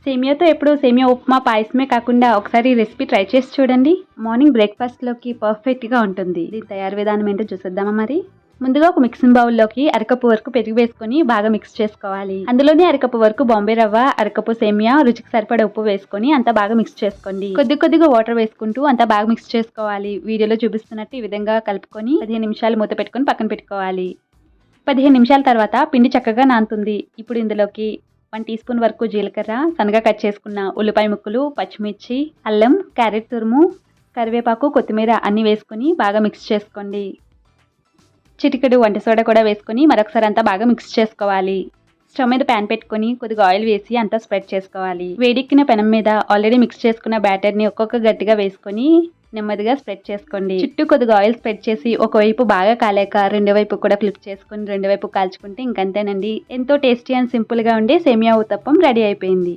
సేమియాతో ఎప్పుడు సేమియా ఉప్మా పాయసమే కాకుండా ఒకసారి ఈ రెసిపీ ట్రై చేసి చూడండి. మార్నింగ్ బ్రేక్ఫాస్ట్లోకి పర్ఫెక్ట్గా ఉంటుంది. దీని తయారు విధానం ఏంటో చూసేద్దామా మరి. ముందుగా ఒక మిక్సింగ్ బౌల్లోకి అరకప్పు వరకు పెరుగు వేసుకొని బాగా మిక్స్ చేసుకోవాలి. అందులోనే అరకప్పు వరకు బాంబే రవ్వ, అరకప్పు సేమియా, రుచికి సరిపడా ఉప్పు వేసుకొని అంతా బాగా మిక్స్ చేసుకోండి. కొద్దిగా వాటర్ వేసుకుంటూ అంతా బాగా మిక్స్ చేసుకోవాలి. వీడియోలో చూపిస్తున్నట్టు ఈ విధంగా కలుపుకొని 15 నిమిషాలు మూత పెట్టుకొని పక్కన పెట్టుకోవాలి. 15 నిమిషాల తర్వాత పిండి చక్కగా నానుతుంది. ఇప్పుడు ఇందులోకి 1 టీ స్పూన్ వరకు జీలకర్ర, సన్నగా కట్ చేసుకున్న ఉల్లిపాయ ముక్కలు, పచ్చిమిర్చి, అల్లం, క్యారెట్ తురుము, కరివేపాకు, కొత్తిమీర అన్నీ వేసుకొని బాగా మిక్స్ చేసుకోండి. చిటికెడు వంట సోడా కూడా వేసుకొని మరొకసారి అంతా బాగా మిక్స్ చేసుకోవాలి. స్టవ్ మీద ప్యాన్ పెట్టుకొని కొద్దిగా ఆయిల్ వేసి అంతా స్ప్రెడ్ చేసుకోవాలి. వేడెక్కిన పెనం మీద ఆల్రెడీ మిక్స్ చేసుకున్న బ్యాటర్ని ఒక్కొక్క గట్టిగా వేసుకొని నెమ్మదిగా స్ప్రెడ్ చేసుకోండి. చుట్టూ కొద్దిగా ఆయిల్ స్ప్రెడ్ చేసి ఒకవైపు బాగా కాలేక రెండో వైపు కూడా ఫ్లిప్ చేసుకొని రెండో వైపు కాల్చుకుంటే ఇంకంతేనండి. ఎంతో టేస్టీ అండ్ సింపుల్గా ఉండే సేమియా ఊతప్పం రెడీ అయిపోయింది.